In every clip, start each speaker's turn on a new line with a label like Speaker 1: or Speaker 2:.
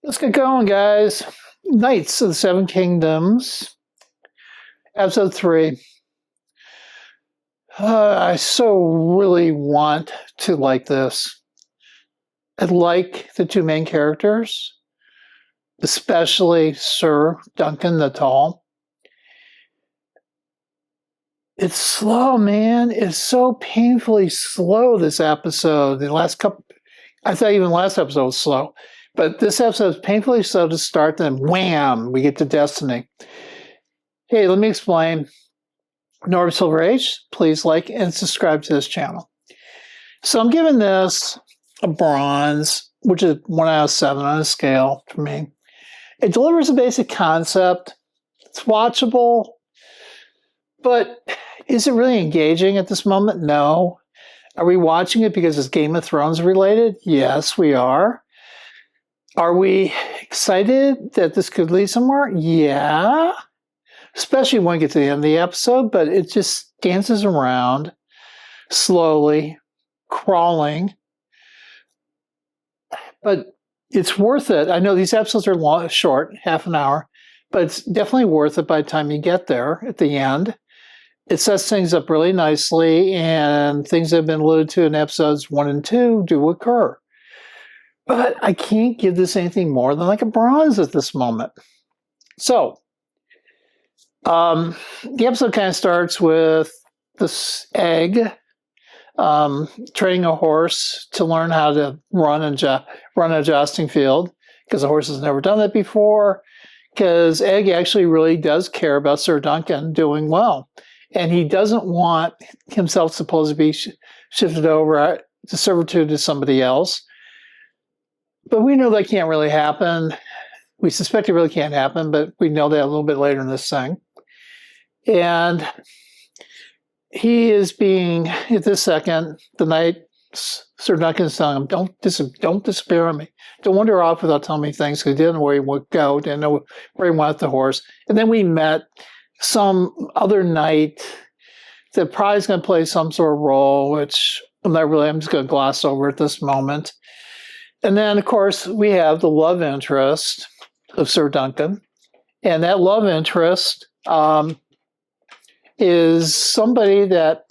Speaker 1: Let's get going, guys. Knights of the Seven Kingdoms, episode 3. I so really want to like this. I like the two main characters, especially Sir Duncan the Tall. It's slow, man. It's so painfully slow, this episode. The last couple, I thought even last episode was slow. But this episode is painfully slow to start, then wham, we get to Destiny. Hey, let me explain. Norb Silver H, please like and subscribe to this channel. So I'm giving this a bronze, which is 1 out of 7 on a scale for me. It delivers a basic concept. It's watchable. But is it really engaging at this moment? No. Are we watching it because it's Game of Thrones related? Yes, we are. Are we excited that this could lead somewhere? Yeah. Especially when we get to the end of the episode, but it just dances around slowly, crawling. But it's worth it. I know these episodes are short, half an hour, but it's definitely worth it by the time you get there at the end. It sets things up really nicely, and things that have been alluded to in episodes 1 and 2 do occur. But I can't give this anything more than like a bronze at this moment. So, the episode kind of starts with this egg training a horse to learn how to run a jousting field, because the horse has never done that before, because Egg actually really does care about Sir Duncan doing well. And he doesn't want himself supposed to be shifted over to servitude to somebody else. But we know that can't really happen. We suspect it really can't happen, but we know that a little bit later in this thing. And he is being, at this second, the night Sir Duncan's telling him, don't disappear on me. Don't wander off without telling me things, because he didn't know where he would go, didn't know where he wanted the horse. And then we met some other knight that probably is going to play some sort of role, which I'm just going to gloss over at this moment. And then, of course, we have the love interest of Sir Duncan. And that love interest is somebody that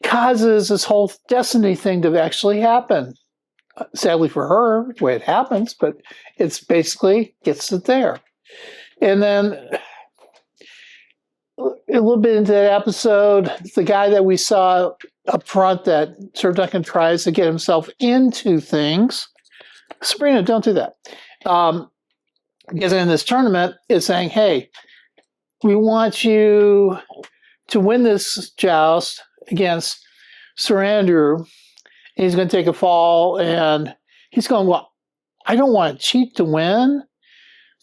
Speaker 1: causes this whole destiny thing to actually happen. Sadly for her, the way it happens, but it's basically gets it there. And then a little bit into that episode, the guy that we saw up front that Sir Duncan tries to get himself into things. Sabrina, don't do that. Because in this tournament, is saying, hey, we want you to win this joust against Sir Andrew. And he's going to take a fall, and he's going, well, I don't want to cheat to win,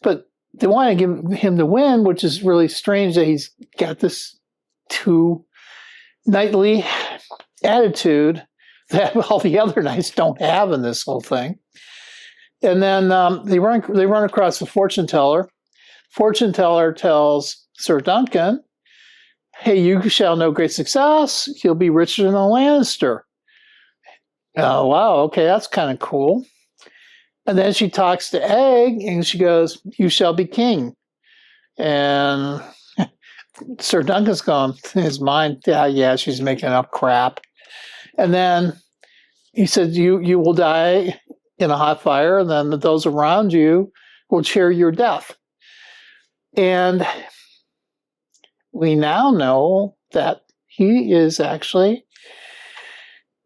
Speaker 1: but they want to give him the win, which is really strange that he's got this too knightly attitude that all the other knights don't have in this whole thing. And then they run across a fortune teller. Fortune teller tells Sir Duncan, hey, you shall know great success. You'll be richer than a Lannister. Oh, wow, okay, that's kind of cool. And then she talks to Egg, and she goes, you shall be king. And Sir Duncan's going in his mind, yeah, she's making up crap. And then he said, you will die in a hot fire, and then those around you will cheer your death. And we now know that he is actually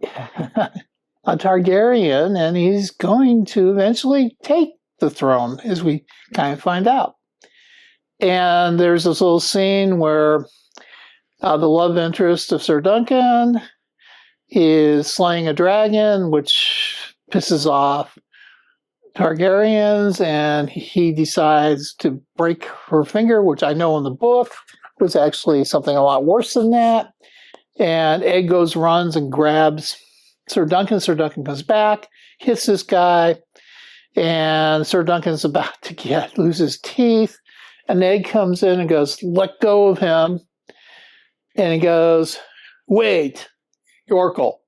Speaker 1: a Targaryen, and he's going to eventually take the throne, as we kind of find out. And there's this little scene where the love interest of Sir Duncan is slaying a dragon, which pisses off Targaryens, and he decides to break her finger, which I know in the book was actually something a lot worse than that. And Egg runs and grabs Sir Duncan. Sir Duncan comes back, hits this guy, and Sir Duncan's about to lose his teeth. And Egg comes in and goes, let go of him. And he goes, wait, Yorkle,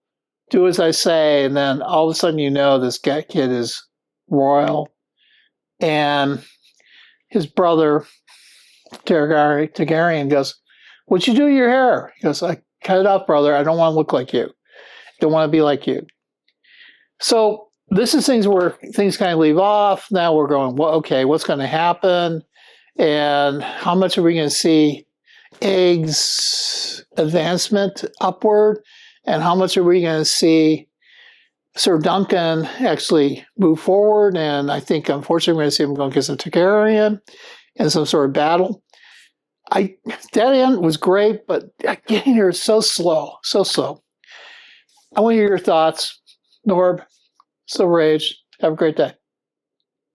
Speaker 1: do as I say. And then all of a sudden, you know, this kid is royal. And his brother, Targaryen, goes, "What'd you do to your hair?" He goes, "I cut it off, brother. I don't want to look like you. Don't want to be like you." So this is things where things kind of leave off. Now we're going, well, okay, what's going to happen? And how much are we going to see Egg's advancement upward? And how much are we going to see Sir Duncan actually move forward? And I think, unfortunately, we're going to see him go against a Targaryen in some sort of battle. That end was great, but getting here is so slow, so slow. I want to hear your thoughts. Norb, so Rage. Have a great day.